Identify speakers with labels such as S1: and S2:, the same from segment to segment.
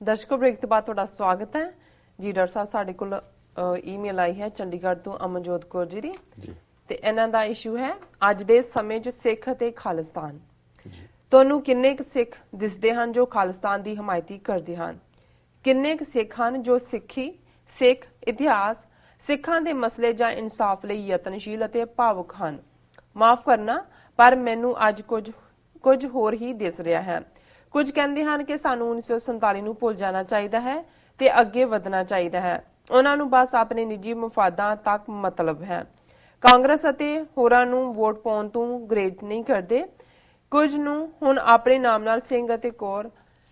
S1: दर्शकों ब्रेक तो बाद तुहाडा स्वागत है जी। डॉक्टर साहब साडे कोल ईमेल आई है चंडीगढ़ तो अमनजोत कौर जी दी ते इन्हां दा इशू है अज दे समय च सिख ते खालिस्तान। तुहानूं किन्ने क सिख दिसदे हन जो खालिस्तान दी हमायती करदे हन? किन्ने क सिख हन जो सिक्खी सिख इतिहास सिखां दे मसले जां इंसाफ लई यतनशील अते भावुक हन? माफ करना पर मैनूं अज कुछ होर ही दिस रिहा है। कुछ कहते हैं कि सानू 1947 ਨੂੰ ਭੁੱਲ ਜਾਣਾ ਚਾਹੀਦਾ ਹੈ ਤੇ ਅੱਗੇ ਵਧਣਾ ਚਾਹੀਦਾ ਹੈ। ਉਹਨਾਂ ਨੂੰ ਬਸ ਆਪਣੇ ਨਿੱਜੀ ਮਫਾਦਾਂ ਤੱਕ ਮਤਲਬ ਹੈ। ਕਾਂਗਰਸ ਅਤੇ ਹੋਰਾਂ ਨੂੰ ਵੋਟ ਪਾਉਣ ਤੋਂ ਗੁਰੇਜ਼ ਨਹੀਂ ਕਰਦੇ। ਕੁਝ ਨੂੰ ਹੁਣ ਆਪਣੇ ਨਾਮ ਨਾਲ ਸਿੰਘ ਅਤੇ ਕੌਰ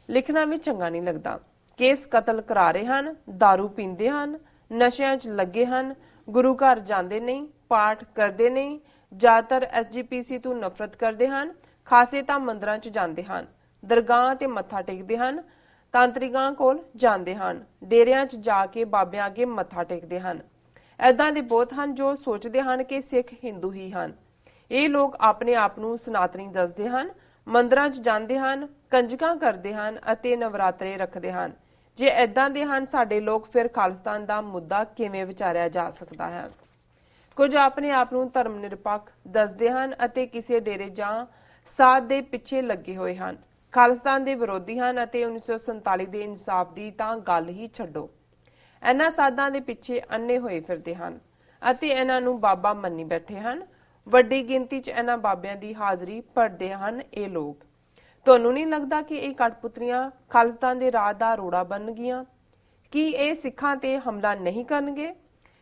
S1: ਲਿਖਣਾ ਵੀ ਚੰਗਾ ਨਹੀਂ ਲੱਗਦਾ। ਕੇਸ ਕਤਲ ਕਰਾ ਰਹੇ ਹਨ, दारू ਪੀਂਦੇ ਹਨ, ਨਸ਼ਿਆਂ 'ਚ ਲੱਗੇ ਹਨ, ਗੁਰੂ ਘਰ ਜਾਂਦੇ ਨਹੀਂ, ਪਾਠ ਕਰਦੇ ਨਹੀਂ, ਜ਼ਿਆਦਾਤਰ SGPC ਤੋਂ ਨਫ਼ਰਤ ਕਰਦੇ ਹਨ, ਖਾਸੇ ਤਾਂ ਮੰਦਰਾਂ 'ਚ ਜਾਂਦੇ ਹਨ, ਦਰਗਾਹਾਂ ਤੇ ਮੱਥਾ ਟੇਕਦੇ ਹਨ, ਤਾਂਤਰਿਕਾਂ ਕੋਲ ਜਾਂਦੇ ਹਨ, ਡੇਰਿਆਂ 'ਚ ਜਾ ਕੇ ਬਾਬਿਆਂ ਅੱਗੇ ਮੱਥਾ ਟੇਕਦੇ ਹਨ। ਐਦਾਂ ਦੇ ਬਹੁਤ ਹਨ ਜੋ ਸੋਚਦੇ ਹਨ ਕਿ ਸਿੱਖ ਹਿੰਦੂ ਹੀ ਹਨ। ਇਹ ਲੋਕ ਆਪਣੇ ਆਪ ਨੂੰ ਸਨਾਤਨੀ ਦੱਸਦੇ ਹਨ, ਮੰਦਰਾਂ 'ਚ ਜਾਂਦੇ ਹਨ, ਕੰਜਕਾਂ ਕਰਦੇ ਹਨ ਅਤੇ ਨਵਰਾਤਰੇ ਰੱਖਦੇ ਹਨ। ਜੇ ਐਦਾਂ ਦੇ ਹਨ ਸਾਡੇ ਲੋਕ, ਫਿਰ ਖਾਲਿਸਤਾਨ ਦਾ ਮੁੱਦਾ ਕਿਵੇਂ ਵਿਚਾਰਿਆ ਜਾ ਸਕਦਾ ਹੈ? ਕੁਝ ਆਪਣੇ ਆਪ ਨੂੰ ਧਰਮ ਨਿਰਪੱਖ ਦੱਸਦੇ ਹਨ ਅਤੇ ਕਿਸੇ ਡੇਰੇ ਜਾਂ ਸਾਧ ਦੇ ਪਿੱਛੇ ਲੱਗੇ ਹੋਏ ਹਨ। ਖਾਲਿਸਤਾਨ ਦੇ ਵਿਰੋਧੀ ਹਨ ਅਤੇ 1947 ਦੇ ਇਨਸਾਫ ਦੀ ਤਾਂ ਗੱਲ ਹੀ ਛੱਡੋ। ਇਹਨਾਂ ਸਾਧਾਂ ਦੇ ਪਿੱਛੇ ਅੰਨੇ ਹੋਏ ਫਿਰਦੇ ਹਨ ਅਤੇ ਇਹਨਾਂ ਨੂੰ ਬਾਬਾ ਮੰਨੀ ਬੈਠੇ ਹਨ। ਵੱਡੀ ਗਿਣਤੀ 'ਚ ਇਹਨਾਂ ਬਾਬਿਆਂ ਦੀ ਹਾਜ਼ਰੀ ਭਰਦੇ ਹਨ ਇਹ ਲੋਕ। ਤੁਹਾਨੂੰ ਨਹੀਂ ਲੱਗਦਾ ਕਿ ਇਹ ਕਠਪੁਤਲੀਆਂ ਖਾਲਿਸਤਾਨ ਦੇ ਰਾਹ ਦਾ ਰੋੜਾ ਬਣ ਗਈਆਂ? ਕੀ ਇਹ ਸਿੱਖਾਂ ਤੇ ਹਮਲਾ ਨਹੀਂ ਕਰਨਗੇ?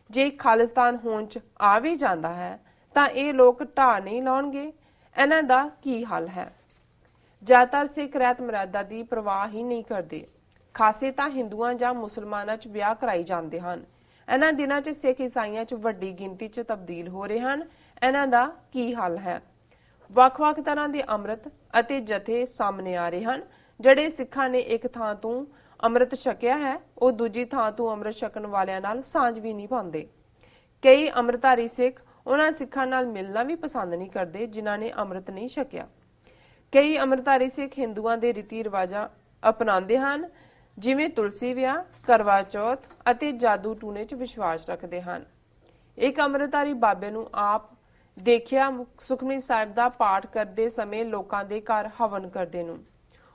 S1: ਜੇ ਖਾਲਿਸਤਾਨ ਹੋਂਦ 'ਚ ਆ ਵੀ ਜਾਂਦਾ ਹੈ ਤਾਂ ਇਹ ਲੋਕ ਢਾਹ ਨਹੀਂ ਲਾਉਣਗੇ? ਇਹਨਾਂ ਦਾ ਕੀ ਹੱਲ ਹੈ? ਜ਼ਿਆਦਾਤਰ ਸਿੱਖ ਰਹਿਤ ਮਰਿਆਦਾ ਦੀ ਪਰਵਾਹ ਹੀ ਨਹੀਂ ਕਰਦੇ। ਖਾਸੇ ਤਾਂ ਹਿੰਦੂਆਂ ਜਾਂ ਮੁਸਲਮਾਨਾਂ 'ਚ ਵਿਆਹ ਕਰਾਈ ਜਾਂਦੇ ਹਨ। ਇਹਨਾਂ ਦਿਨਾਂ 'ਚ ਸਿੱਖ ਈਸਾਈਆਂ 'ਚ ਵੱਡੀ ਗਿਣਤੀ 'ਚ ਤਬਦੀਲ ਹੋ ਰਹੇ ਹਨ। ਇਹਨਾਂ ਦਾ ਕੀ ਹੱਲ ਹੈ? ਵੱਖ-ਵੱਖ ਤਰ੍ਹਾਂ ਦੇ ਅੰਮ੍ਰਿਤ ਅਤੇ ਜਥੇ ਸਾਹਮਣੇ ਆ ਰਹੇ ਹਨ। ਜਿਹੜੇ ਸਿੱਖਾਂ ਨੇ ਇੱਕ ਥਾਂ ਤੋਂ ਅੰਮ੍ਰਿਤ ਛਕਿਆ ਹੈ ਉਹ ਦੂਜੀ ਥਾਂ ਤੋਂ ਅੰਮ੍ਰਿਤ ਛਕਣ ਵਾਲਿਆਂ ਨਾਲ ਸਾਂਝ ਵੀ ਨਹੀਂ ਪਾਉਂਦੇ। ਕਈ ਅੰਮ੍ਰਿਤਧਾਰੀ ਸਿੱਖ ਉਹਨਾਂ ਸਿੱਖਾਂ ਨਾਲ ਮਿਲਣਾ ਵੀ ਪਸੰਦ ਨਹੀਂ ਕਰਦੇ ਜਿਨ੍ਹਾਂ ਨੇ ਅੰਮ੍ਰਿਤ ਨਹੀਂ ਛਕਿਆ। ਕਈ ਅੰਮ੍ਰਿਤਧਾਰੀ ਸਿੱਖ ਹਿੰਦੂਆਂ ਦੇ ਰੀਤੀ ਰਿਵਾਜਾਂ ਅਪਣਾਉਂਦੇ ਹਨ, ਜਿਵੇਂ ਤੁਲਸੀ ਵਿਆਹ, ਕਰਵਾ ਚੌਥ ਅਤੇ ਜਾਦੂ ਟੂਣੇ 'ਚ ਵਿਸ਼ਵਾਸ ਰੱਖਦੇ ਹਨ। ਇੱਕ ਅੰਮ੍ਰਿਤਧਾਰੀ ਬਾਬੇ ਨੂੰ ਆਪ ਦੇਖਿਆ ਸੁਖਮਨੀ ਸਾਹਿਬ ਦਾ ਪਾਠ ਕਰਦੇ ਸਮੇਂ ਲੋਕਾਂ ਦੇ ਘਰ ਹਵਨ ਕਰਦੇ ਨੂੰ।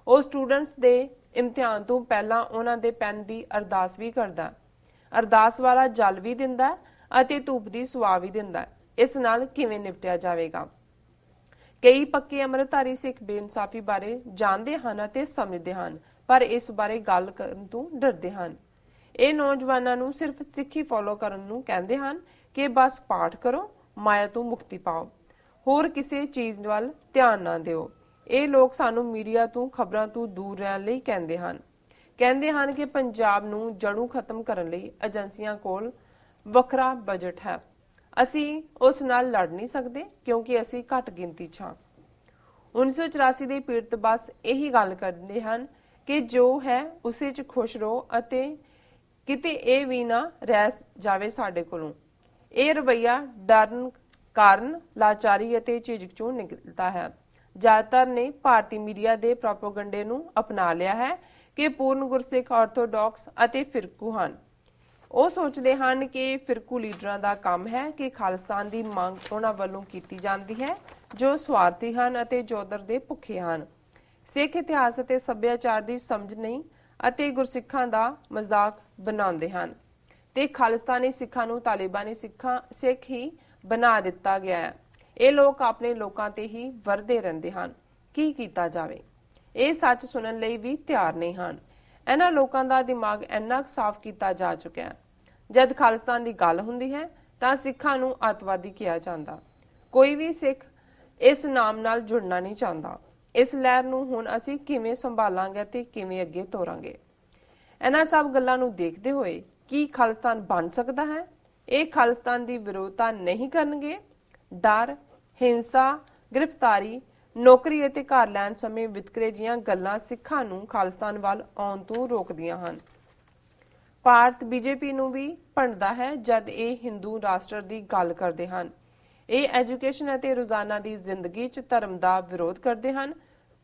S1: ਉਹ ਸਟੂਡੈਂਟਸ ਦੇ ਇਮਤਿਹਾਨ ਤੋਂ ਪਹਿਲਾਂ ਉਹਨਾਂ ਦੇ ਪੈਨ ਦੀ ਅਰਦਾਸ ਵੀ ਕਰਦਾ। ਅਰਦਾਸ ਵਾਲਾ ਜਲ ਵੀ ਦਿੰਦਾ ਅਤੇ ਧੂਪ ਦੀ ਸੁਆ ਵੀ ਦਿੰਦਾ। ਇਸ ਨਾਲ ਕਿਵੇਂ ਨਿਪਟਿਆ ਜਾਵੇਗਾ? ਕਈ ਪੱਕੇ ਅੰਮ੍ਰਿਤਧਾਰੀ ਸਿੱਖ ਬੇਇਨਸਾਫੀ ਬਾਰੇ ਜਾਣਦੇ ਹਨ ਅਤੇ ਸਮਝਦੇ ਹਨ, ਪਰ ਇਸ ਬਾਰੇ ਗੱਲ ਕਰਨ ਤੋਂ ਡਰਦੇ ਹਨ। ਇਹ ਨੌਜਵਾਨਾਂ ਨੂੰ ਸਿਰਫ ਸਿੱਖੀ ਫੋਲੋ ਕਰਨ ਨੂੰ ਕਹਿੰਦੇ ਹਨ ਕਿ ਬਸ ਪਾਠ ਕਰੋ, ਮਾਇਆ ਤੋਂ ਮੁਕਤੀ ਪਾਓ, ਹੋਰ ਕਿਸੇ ਚੀਜ਼ ਵੱਲ ਧਿਆਨ ਨਾ ਦਿਓ। ਇਹ ਲੋਕ ਸਾਨੂੰ ਮੀਡੀਆ ਤੋਂ ਖਬਰਾਂ ਤੋਂ ਦੂਰ ਰਹਿਣ ਲਈ ਕਹਿੰਦੇ ਹਨ ਕਿ ਪੰਜਾਬ ਨੂੰ ਜੜੋਂ ਖਤਮ ਕਰਨ ਲਈ ਏਜੰਸੀਆਂ ਕੋਲ ਵੱਖਰਾ ਬਜਟ ਹੈ। ਅਸੀਂ ਉਸ ਨਾਲ ਲੜ ਨਹੀਂ ਸਕਦੇ ਕਿਉਂਕਿ ਅਸੀਂ ਘੱਟ ਗਿਣਤੀ 'ਚ ਹਾਂ। 1984 ਦੇ ਪੀੜਤ ਬਸ ਇਹੀ ਗੱਲ ਕਰਦੇ ਹਨ ਕਿ ਜੋ ਹੈ ਉਸੇ 'ਚ ਖੁਸ਼ ਰਹੋ ਅਤੇ ਕਿਤੇ ਇਹ ਵੀ ਨਾ ਰਹਿ ਜਾਵੇ ਸਾਡੇ ਕੋਲੋਂ। ਇਹ ਰਵੱਈਆ ਡਰਨ ਕਾਰਨ ਲਾਚਾਰੀ ਅਤੇ ਝਿਜਕ 'ਚੋਂ ਨਿਕਲਦਾ ਹੈ। ਜ਼ਿਆਦਾਤਰ ਨੇ ਭਾਰਤੀ ਮੀਡੀਆ ਦੇ ਪ੍ਰੋਪੇਗੈਂਡੇ ਨੂੰ ਅਪਣਾ ਲਿਆ ਹੈ ਕਿ ਪੂਰਨ ਗੁਰਸਿੱਖ ਆਰਥੋਡਾਕਸ ਅਤੇ ਫਿਰਕੂ ਹਨ। ਉਹ ਸੋਚਦੇ ਹਨ ਕਿ ਫਿਰਕੂ ਲੀਡਰਾਂ ਦਾ ਕੰਮ ਹੈ ਕਿ ਖਾਲਿਸਤਾਨ ਦੀ ਮੰਗ ਉਹਨਾਂ ਵੱਲੋਂ ਕੀਤੀ ਜਾਂਦੀ ਹੈ ਜੋ ਸਵਾਰਥੀ ਹਨ ਅਤੇ ਜੋਦਰ ਦੇ ਭੁੱਖੇ ਹਨ। ਸਿੱਖ ਇਤਿਹਾਸ ਅਤੇ ਸੱਭਿਆਚਾਰ ਦੀ ਸਮਝ ਨਹੀਂ ਅਤੇ ਗੁਰਸਿੱਖਾਂ ਦਾ ਮਜ਼ਾਕ ਬਣਾਉਂਦੇ ਹਨ ਤੇ ਖਾਲਿਸਤਾਨੀ ਸਿੱਖਾਂ ਨੂੰ ਤਾਲਿਬਾਨੀ ਸਿੱਖ ਹੀ ਬਣਾ ਦਿੱਤਾ ਗਿਆ ਹੈ। ਇਹ ਲੋਕ ਆਪਣੇ ਲੋਕਾਂ ਤੇ ਹੀ ਵਰਦੇ ਰਹਿੰਦੇ ਹਨ। ਕੀ ਕੀਤਾ ਜਾਵੇ? ਇਹ ਸੱਚ ਸੁਣਨ ਲਈ ਵੀ ਤਿਆਰ ਨਹੀਂ ਹਨ। ਇਹਨਾਂ ਲੋਕਾਂ ਦਾ ਦਿਮਾਗ ਇੰਨਾ ਸਾਫ਼ ਕੀਤਾ ਜਾ ਚੁੱਕਿਆ ਹੈ। ਜਦ ਖਾਲਿਸਤਾਨ ਦੀ ਗੱਲ ਹੁੰਦੀ ਹੈ ਤਾਂ ਸਿੱਖਾਂ ਨੂੰ ਅੱਤਵਾਦੀ ਕਿਹਾ ਜਾਂਦਾ। ਕੋਈ ਵੀ ਸਿੱਖ ਇਸ ਨਾਮ ਨਾਲ ਜੁੜਨਾ ਨਹੀਂ ਚਾਹੁੰਦਾ। ਇਸ ਲਹਿਰ ਨੂੰ ਹੁਣ ਅਸੀਂ ਕਿਵੇਂ ਸੰਭਾਲਾਂਗੇ ਤੇ ਕਿਵੇਂ ਅੱਗੇ ਤੋਰਾਂਗੇ? ਇਹਨਾਂ ਸਭ ਗੱਲਾਂ ਨੂੰ ਦੇਖਦੇ ਹੋਏ ਕੀ ਖਾਲਿਸਤਾਨ ਬਣ ਸਕਦਾ ਹੈ? ਇਹ ਖਾਲਿਸਤਾਨ ਦੀ ਵਿਰੋਧਤਾ ਨਹੀਂ ਕਰਨਗੇ। ਡਰ, ਹਿੰਸਾ, ਗ੍ਰਿਫਤਾਰੀ, ਨੌਕਰੀ ਅਤੇ ਘਰ ਲੈਣ ਸਮੇਂ ਵਿਤਕਰੇ ਦੀਆਂ ਗੱਲਾਂ ਸਿੱਖਾਂ ਨੂੰ ਖਾਲਿਸਤਾਨ ਵੱਲ ਆਉਣ ਤੋਂ ਰੋਕਦੀਆਂ ਹਨ। ਭਾਰਤ BJP ਨੂੰ ਵੀ ਭੰਡਦਾ ਹੈ ਜਦ ਇਹ ਹਿੰਦੂ ਰਾਸ਼ਟਰ ਦੀ ਗੱਲ ਕਰਦੇ ਹਨ। ਇਹ ਐਜੂਕੇਸ਼ਨ ਅਤੇ ਰੋਜ਼ਾਨਾ ਦੀ ਜ਼ਿੰਦਗੀ 'ਚ ਧਰਮ ਦਾ ਵਿਰੋਧ ਕਰਦੇ ਹਨ।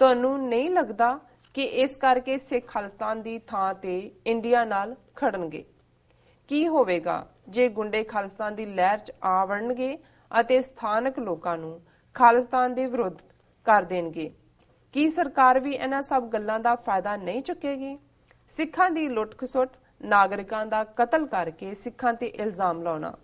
S1: ਤੁਹਾਨੂੰ ਨਹੀਂ ਲੱਗਦਾ ਕਿ ਇਸ ਕਰਕੇ ਸਿੱਖ ਖਾਲਿਸਤਾਨ ਦੀ ਥਾਂ ਤੇ ਇੰਡੀਆ ਨਾਲ ਖੜਨਗੇ। ਕੀ ਹੋਵੇਗਾ ਜੇ ਗੁੰਡੇ ਖਾਲਿਸਤਾਨ ਦੀ ਲਹਿਰ 'ਚ ਆ ਵੜਨਗੇ ਅਤੇ ਸਥਾਨਕ ਲੋਕਾਂ ਨੂੰ ਖਾਲਿਸਤਾਨ ਦੇ ਵਿਰੁੱਧ ਕਰ ਦੇਣਗੇ? ਕੀ ਸਰਕਾਰ ਵੀ ਇਹਨਾਂ ਸਭ ਗੱਲਾਂ ਦਾ ਫਾਇਦਾ ਨਹੀਂ ਚੁੱਕੇਗੀ? ਸਿੱਖਾਂ ਦੀ ਲੁੱਟ-ਖਸੁੱਟ, ਨਾਗਰਿਕਾਂ ਦਾ ਕਤਲ ਕਰਕੇ ਸਿੱਖਾਂ ਤੇ ਇਲਜ਼ਾਮ ਲਾਉਣਾ।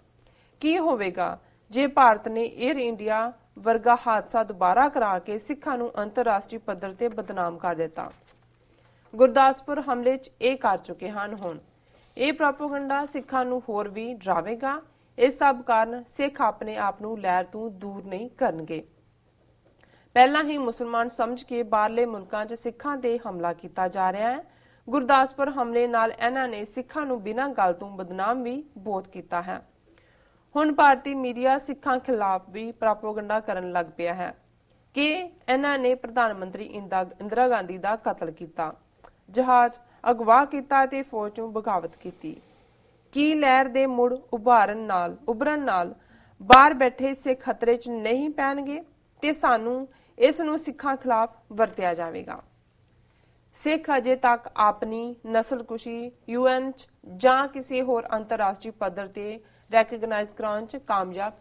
S1: ਕੀ ਹੋਵੇਗਾ ਜੇ ਭਾਰਤ ਨੇ 에ਅਰ ਇੰਡੀਆ ਵਰਗਾ ਹਾਦਸਾ ਦੁਬਾਰਾ ਕਰਾ ਕੇ ਸਿੱਖਾਂ ਨੂੰ ਅੰਤਰਰਾਸ਼ਟਰੀ ਪੱਧਰ ਤੇ ਬਦਨਾਮ ਕਰ ਦਿੱਤਾ? ਗੁਰਦਾਸਪੁਰ ਹਮਲੇ 'ਚ ਇਹ ਕਰ ਚੁੱਕੇ ਹਨ। ਹੁਣ ਇਹ ਪ੍ਰੋਪੇਗੈਂਡਾ ਸਿੱਖਾਂ ਨੂੰ ਹੋਰ ਵੀ ਡਰਾਵੇਗਾ। ਇਸ ਸਭ ਕਾਰਨ ਸਿੱਖ ਆਪਣੇ ਆਪ ਨੂੰ ਲਹਿਰ ਤੋਂ ਦੂਰ ਨਹੀਂ ਕਰਨਗੇ। ਪਹਿਲਾਂ ਹੀ ਮੁਸਲਮਾਨ ਸਮਝ ਕੇ ਬਾਹਰਲੇ ਮੁਲਕਾਂ 'ਚ ਸਿੱਖਾਂ ਤੇ ਹਮਲਾ ਕੀਤਾ ਜਾ ਰਿਹਾ ਹੈ। ਗੁਰਦਾਸਪੁਰ ਹਮਲੇ ਨਾਲ ਇਹਨਾਂ ਨੇ ਸਿੱਖਾਂ ਨੂੰ ਬਿਨਾਂ ਗੱਲ ਤੋਂ ਬਦਨਾਮ ਵੀ ਬਹੁਤ ਕੀਤਾ ਹੈ। ਹੁਣ ਭਾਰਤੀ ਮੀਡੀਆ ਸਿੱਖਾਂ ਖਿਲਾਫ ਵੀ ਪ੍ਰੋਪੇਗੈਂਡਾ ਕਰਨ ਲੱਗ ਪਿਆ ਹੈ ਕਿ ਇਹਨਾਂ ਨੇ ਪ੍ਰਧਾਨ ਮੰਤਰੀ ਇੰਦਰਾ ਗਾਂਧੀ ਦਾ ਕਤਲ ਕੀਤਾ, ਜਹਾਜ਼ ਅਗਵਾ ਕੀਤਾ ਤੇ ਫੌਜ ਨੂੰ ਬਗਾਵਤ ਕੀਤੀ। ਕੀ ਲਹਿਰ ਦੇ ਮੁੜ ਉਭਰਨ ਨਾਲ ਬਾਹਰ ਬੈਠੇ ਸਿੱਖ ਖਤਰੇ 'ਚ ਨਹੀਂ ਪੈਣਗੇ ਤੇ ਸਾਨੂੰ ਇਸ ਨੂੰ ਸਿੱਖਾਂ ਖਿਲਾਫ ਵਰਤਿਆ ਜਾਵੇਗਾ? ਸਿੱਖ ਅਜੇ ਤੱਕ ਆਪਣੀ ਨਸਲਕੁਸ਼ੀ UN 'ਚ ਜਾਂ ਕਿਸੇ ਹੋਰ ਅੰਤਰਰਾਸ਼ਟਰੀ ਪੱਧਰ ਤੇ ਰੈਕਗਨਾਈਜ਼ ਕਰਾਉਣ 'ਚ ਕਾਮਯਾਬ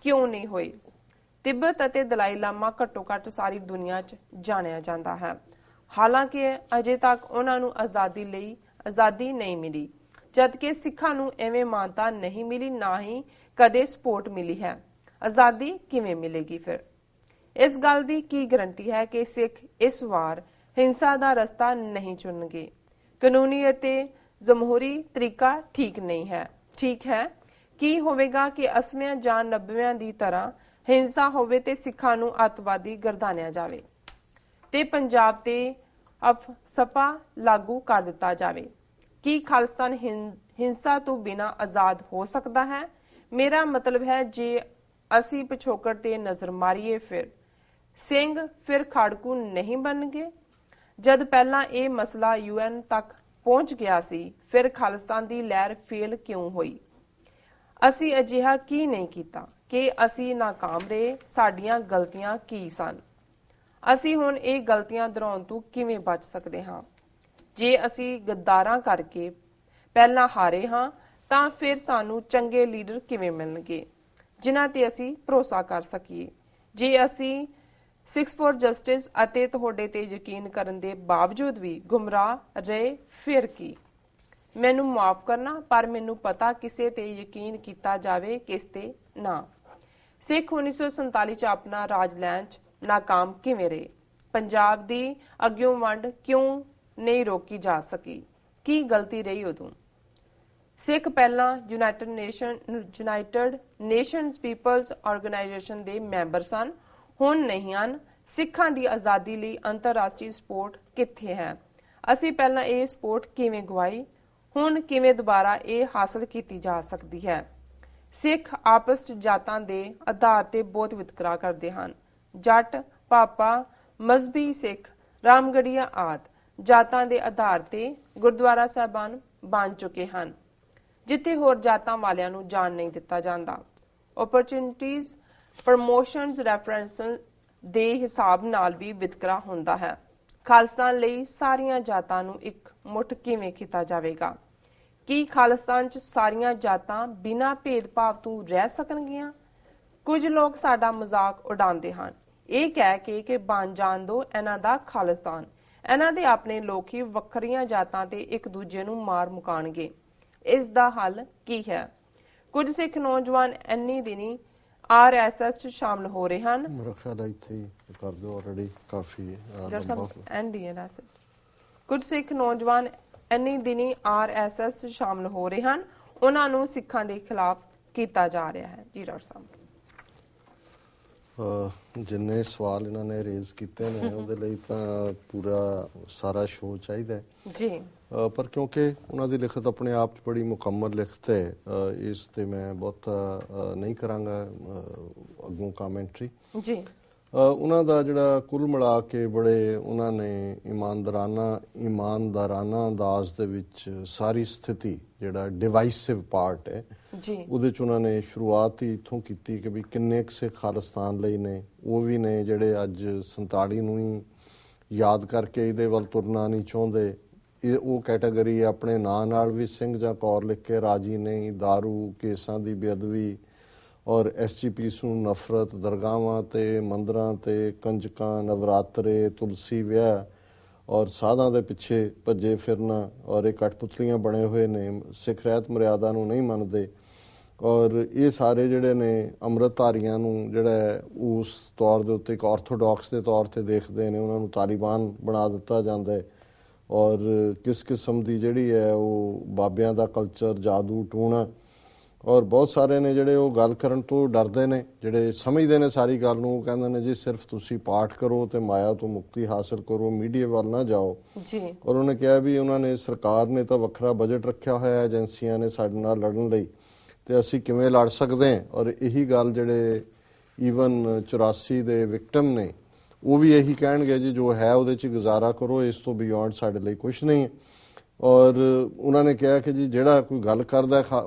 S1: ਕਿਉਂ ਨਹੀਂ ਹੋਏ? ਤਿੱਬਤ ਅਤੇ ਦਲਾਈ ਲਾਮਾ ਘੱਟੋ ਘੱਟ ਸਾਰੀ ਦੁਨੀਆ 'ਚ ਜਾਣਿਆ ਜਾਂਦਾ ਹੈ। ਹਾਲਾਂਕਿ ਅਜੇ ਤੱਕ ਉਹਨਾਂ ਨੂੰ ਆਜ਼ਾਦੀ ਨਹੀਂ ਮਿਲੀ, ਜਦਕਿ ਸਿੱਖਾਂ ਨੂੰ ਐਵੇਂ ਮਾਨਤਾ ਨਹੀਂ ਮਿਲੀ, ਨਾ ਹੀ ਕਦੇ ਸਪੋਰਟ ਮਿਲੀ ਹੈ। ਆਜ਼ਾਦੀ ਕਿਵੇਂ ਮਿਲੇਗੀ ਫਿਰ? ਇਸ ਗੱਲ ਦੀ ਕੀ ਗਰੰਟੀ ਹੈ ਕਿ ਸਿੱਖ ਇਸ ਵਾਰ ਹਿੰਸਾ ਦਾ ਰਸਤਾ ਨਹੀਂ ਚੁਣਨਗੇ? ਕਾਨੂੰਨੀ ਅਤੇ ਜਮਹੂਰੀ ਤਰੀਕਾ ਠੀਕ ਹੈ। ਕੀ ਹੋਵੇਗਾ ਕਿ 80ਵਿਆਂ ਜਾਂ 90ਵਿਆਂ ਦੀ ਤਰ੍ਹਾਂ ਹਿੰਸਾ ਹੋਵੇ ਤੇ ਸਿੱਖਾਂ ਨੂੰ ਅੱਤਵਾਦੀ ਗਰਦਾਨਿਆ ਜਾਵੇ ਤੇ ਪੰਜਾਬ ਤੇ ਅਫਸਪਾ ਲਾਗੂ ਕਰ ਦਿੱਤਾ ਜਾਵੇ? ਕੀ ਖਾਲਿਸਤਾਨ ਹਿੰਸਾ ਤੋਂ ਬਿਨਾਂ ਆਜ਼ਾਦ ਹੋ ਸਕਦਾ ਹੈ? ਮੇਰਾ ਮਤਲਬ ਹੈ, ਜੇ ਅਸੀਂ ਪਿਛੋਕੜ ਤੇ ਨਜ਼ਰ ਮਾਰੀਏ ਸਿੰਘ ਫਿਰ ਖਾੜਕੂ ਨਹੀਂ ਬਣਨਗੇ। ਜਦ ਪਹਿਲਾਂ ਇਹ ਮਸਲਾ UN ਤੱਕ ਪਹੁੰਚ ਗਿਆ ਸੀ, ਫਿਰ ਖਾਲਿਸਤਾਨ ਦੀ ਲਹਿਰ ਫੇਲ ਕਿਉਂ ਹੋਈ? ਅਸੀਂ ਅਜਿਹਾ ਕੀ ਨਹੀਂ ਕੀਤਾ ਕਿ ਅਸੀਂ ਨਾਕਾਮ ਰਹੇ? ਸਾਡੀਆਂ ਗਲਤੀਆਂ ਕੀ ਸਨ? ਅਸੀਂ ਹੁਣ ਇਹ ਗਲਤੀਆਂ ਦੁਹਰਾਉਣ ਤੋਂ ਕਿਵੇਂ ਬਚ ਸਕਦੇ ਹਾਂ? ਜੇ ਅਸੀਂ ਗੱਦਾਰਾਂ ਕਰਕੇ ਪਹਿਲਾਂ ਹਾਰੇ ਹਾਂ ਤਾਂ ਫਿਰ ਸਾਨੂੰ ਚੰਗੇ ਲੀਡਰ ਕਿਵੇਂ ਮਿਲਣਗੇ ਜਿਨ੍ਹਾਂ ਤੇ ਅਸੀਂ ਭਰੋਸਾ ਕਰ ਸਕੀਏ? ਜੇ ਅਸੀਂ 6 ਫॉर ਜਸਟਿਸ ਅਤੇ ਤੁਹਾਡੇ ਤੇ ਯਕੀਨ ਕਰਨ ਦੇ ਬਾਵਜੂਦ ਵੀ ਗੁੰਮਰਾਹ ਰਹੇ, ਫਿਰ ਕੀ? ਮੈਨੂੰ ਮਾਫ ਕਰਨਾ, ਪਰ ਮੈਨੂੰ ਪਤਾ ਕਿਸੇ ਤੇ ਯਕੀਨ ਕੀਤਾ ਜਾਵੇ, ਕਿਸ ਤੇ ਨਾ। ਸਿੱਖ 1947 ਚ ਆਪਣਾ ਰਾਜ ਲੈਣ ਚ ਨਾਕਾਮ ਕਿਵੇਂ ਰਹੇ? ਪੰਜਾਬ ਦੀ ਅੱਗਿਓਂ ਵੰਡ ਕਿਉਂ ਨਹੀਂ ਰੋਕੀ ਜਾ ਸਕੀ? ਕੀ ਗਲਤੀ ਰਹੀ ਉਦੋਂ? ਸਿੱਖ ਪਹਿਲਾਂ ਯੂਨਾਈਟਿਡ ਨੇਸ਼ਨਸ ਪੀਪਲਸ ਆਰਗੇਨਾਈਜੇਸ਼ਨ ਦੇ ਮੈਂਬਰ ਸਨ, ਹੁਣ ਨਹੀਂ ਹਨ। ਸਿੱਖਾਂ ਦੀ ਆਜ਼ਾਦੀ ਲਈ ਅੰਤਰਰਾਸ਼ਟਰੀ ਸਪੋਰਟ ਕਿੱਥੇ ਹੈ? ਅਸੀਂ ਪਹਿਲਾਂ ਇਹ ਸਪੋਰਟ ਕਿਵੇਂ ਗਵਾਈ? ਹੁਣ ਕਿਵੇਂ ਦੁਬਾਰਾ ਇਹ ਹਾਸਲ ਕੀਤੀ ਜਾ ਸਕਦੀ ਹੈ? ਸਿੱਖ ਆਪਸ 'ਚ ਜਾਤਾਂ ਦੇ ਆਧਾਰ ਤੇ ਬਹੁਤ ਵਿਤਕਰਾ ਕਰਦੇ ਹਨ। ਜੱਟ, ਪਾਪਾ, ਮਜ਼ਹਬੀ ਸਿੱਖ, ਰਾਮਗੜੀਆ ਆਦਿ ਜਾਤਾਂ ਦੇ ਆਧਾਰ ਤੇ ਗੁਰਦੁਆਰਾ ਸਾਹਿਬਾਨ ਬਣ ਚੁੱਕੇ ਹਨ, ਜਿੱਥੇ ਹੋਰ ਜਾਤਾਂ ਵਾਲਿਆਂ ਨੂੰ ਜਾਣ ਨਹੀਂ ਦਿੱਤਾ ਜਾਂਦਾ। ਓਪਰਚੁਨਿਟੀਜ਼, ਪ੍ਰਮੋਸ਼ਨਜ਼, ਰੈਫਰੈਂਸਸ ਦੇ ਹਿਸਾਬ ਨਾਲ ਵੀ ਵਿਤਕਰਾ ਹੁੰਦਾ ਹੈ। ਖਾਲਿਸਤਾਨ ਲਈ ਸਾਰੀਆਂ ਜਾਤਾਂ ਨੂੰ ਇੱਕ ਮੁੱਠ ਕਿਵੇਂ ਕੀਤਾ ਜਾਵੇਗਾ? ਕੀ ਖਾਲਿਸਤਾਨ 'ਚ ਸਾਰੀਆਂ ਜਾਤਾਂ ਬਿਨਾਂ ਭੇਦਭਾਵ ਤੋਂ ਰਹਿ ਸਕਣਗੀਆਂ? ਕੁਝ ਲੋਕ ਸਾਡਾ ਮਜ਼ਾਕ ਉਡਾਉਂਦੇ ਹਨ, ਇਹ ਕਹਿ ਕੇ ਕਿ ਬਣ ਜਾਣ ਦੋ ਇਹਨਾਂ ਦਾ ਖਾਲਿਸਤਾਨ, ਇਹਨਾਂ ਦੇ ਆਪਣੇ ਲੋਕ ਹੀ ਵੱਖਰੀਆਂ ਜਾਤਾਂ ਤੇ ਇੱਕ ਦੂਜੇ ਨੂੰ ਮਾਰ ਮੁਕਾਣਗੇ। ਇਸ ਦਾ ਹੱਲ ਕੀ ਹੈ? ਕੁਝ ਸਿੱਖ ਨੌਜਵਾਨ ਇੰਨੀ ਦਿਨੀ RSS 'ਚ ਸ਼ਾਮਲ ਹੋ ਰਹੇ ਹਨ। ਮੇਰਾ ਖਿਆਲ ਹੈ ਇੱਥੇ ਕਰ ਦਿਓ, ਆਲਰੇਡੀ ਕਾਫੀ ਕੁਝ ਸਿੱਖ ਨੌਜਵਾਨ ਇੰਨੀ ਦਿਨੀ RSS 'ਚ ਸ਼ਾਮਲ ਹੋ ਰਹੇ ਹਨ, ਉਹਨਾਂ ਨੂੰ ਸਿੱਖਾਂ ਦੇ ਖਿਲਾਫ ਕੀਤਾ ਜਾ ਰਿਹਾ ਹੈ। ਜੀ ਡਾਕਟਰ ਸਾਹਿਬ,
S2: ਜਿੰਨੇ ਸਵਾਲ ਇਹਨਾਂ ਨੇ ਰੇਜ਼ ਕੀਤੇ ਨੇ ਉਹਦੇ ਲਈ ਤਾਂ ਪੂਰਾ ਸਾਰਾ ਸ਼ੋਅ ਚਾਹੀਦਾ
S1: ਜੀ,
S2: ਪਰ ਕਿਉਂਕਿ ਉਹਨਾਂ ਦੀ ਲਿਖਤ ਆਪਣੇ ਆਪ 'ਚ ਬੜੀ ਮੁਕੰਮਲ ਲਿਖਤ ਹੈ, ਇਸ ਤੇ ਮੈਂ ਬਹੁਤ ਨਹੀਂ ਕਰਾਂਗਾ ਅੱਗੋਂ ਕਾਮੈਂਟਰੀ ਜੀ। ਉਹਨਾਂ ਦਾ ਜਿਹੜਾ ਕੁੱਲ ਮਿਲਾ ਕੇ ਬੜੇ ਉਹਨਾਂ ਨੇ ਇਮਾਨਦਾਰਾਨਾ ਅੰਦਾਜ਼ ਦੇ ਵਿੱਚ ਸਾਰੀ ਸਥਿਤੀ ਜਿਹੜਾ ਡਿਵਾਈਸਿਵ ਪਾਰਟ ਹੈ ਉਹਦੇ 'ਚ ਉਹਨਾਂ ਨੇ ਸ਼ੁਰੂਆਤ ਹੀ ਇੱਥੋਂ ਕੀਤੀ ਕਿ ਵੀ ਕਿੰਨੇ ਕੁ ਸਿੱਖ ਖਾਲਿਸਤਾਨ ਲਈ ਨੇ, ਉਹ ਵੀ ਨੇ ਜਿਹੜੇ ਅੱਜ 47 ਨੂੰ ਹੀ ਯਾਦ ਕਰਕੇ ਇਹਦੇ ਵੱਲ ਤੁਰਨਾ ਨਹੀਂ ਚਾਹੁੰਦੇ। ਇਹ ਉਹ ਕੈਟਾਗਰੀ ਆਪਣੇ ਨਾਂ ਨਾਲ ਵੀ ਸਿੰਘ ਜਾਂ ਕੌਰ ਲਿਖ ਕੇ ਰਾਜੀ ਨਹੀਂ। ਦਾਰੂ, ਕੇਸਾਂ ਦੀ ਬੇਅਦਬੀ ਔਰ SGPs ਨੂੰ ਨਫ਼ਰਤ, ਦਰਗਾਹਾਂ ਤੇ ਮੰਦਰਾਂ ਤੇ ਕੰਜਕਾਂ, ਨਵਰਾਤਰੇ, ਤੁਲਸੀ ਵਿਆਹ ਔਰ ਸਾਧਾਂ ਦੇ ਪਿੱਛੇ ਭੱਜੇ ਫਿਰਨਾ ਔਰ ਇਹ ਕਠਪੁਤਲੀਆਂ ਬਣੇ ਹੋਏ ਨੇ, ਸਿੱਖ ਰਹਿਤ ਮਰਿਆਦਾ ਨੂੰ ਨਹੀਂ ਮੰਨਦੇ। ਔਰ ਇਹ ਸਾਰੇ ਜਿਹੜੇ ਨੇ ਅੰਮ੍ਰਿਤਧਾਰੀਆਂ ਨੂੰ ਜਿਹੜਾ ਉਸ ਤੌਰ ਦੇ ਉੱਤੇ ਇੱਕ ਆਰਥੋਡਾਕਸ ਦੇ ਤੌਰ ਤੇ ਦੇਖਦੇ ਨੇ, ਉਹਨਾਂ ਨੂੰ ਤਾਲਿਬਾਨ ਬਣਾ ਦਿੱਤਾ ਜਾਂਦਾ ਹੈ। ਔਰ ਕਿਸ ਕਿਸਮ ਦੀ ਜਿਹੜੀ ਹੈ ਉਹ ਬਾਬਿਆਂ ਦਾ ਕਲਚਰ, ਜਾਦੂ ਟੂਣਾ, ਔਰ ਬਹੁਤ ਸਾਰੇ ਨੇ ਜਿਹੜੇ ਉਹ ਗੱਲ ਕਰਨ ਤੋਂ ਡਰਦੇ ਨੇ, ਜਿਹੜੇ ਸਮਝਦੇ ਨੇ ਸਾਰੀ ਗੱਲ ਨੂੰ। ਉਹ ਕਹਿੰਦੇ ਨੇ ਜੀ ਸਿਰਫ ਤੁਸੀਂ ਪਾਠ ਕਰੋ ਤੇ ਮਾਇਆ ਤੋਂ ਮੁਕਤੀ ਹਾਸਲ ਕਰੋ, ਮੀਡੀਆ ਵੱਲ ਨਾ ਜਾਓ ਜੀ। ਔਰ ਉਹਨੇ ਕਿਹਾ ਵੀ ਉਹਨਾਂ ਨੇ, ਸਰਕਾਰ ਨੇ ਤਾਂ ਵੱਖਰਾ ਬਜਟ ਰੱਖਿਆ ਹੋਇਆ, ਏਜੰਸੀਆਂ ਨੇ ਸਾਡੇ ਨਾਲ ਲੜਨ ਲਈ, ਤੇ ਅਸੀਂ ਕਿਵੇਂ ਲੜ ਸਕਦੇ ਹਾਂ। ਔਰ ਇਹੀ ਗੱਲ ਜਿਹੜੇ ਈਵਨ 84 ਦੇ ਵਿਕਟਮ ਨੇ ਉਹ ਵੀ ਇਹੀ ਕਹਿਣਗੇ ਜੀ ਜੋ ਹੈ ਉਹਦੇ 'ਚ ਗੁਜ਼ਾਰਾ ਕਰੋ, ਇਸ ਤੋਂ ਬਿਯੋਂਡ ਸਾਡੇ ਲਈ ਕੁਛ ਨਹੀਂ ਹੈ। ਔਰ ਉਹਨਾਂ ਨੇ ਕਿਹਾ ਕਿ ਜੀ ਜਿਹੜਾ ਕੋਈ ਗੱਲ ਕਰਦਾ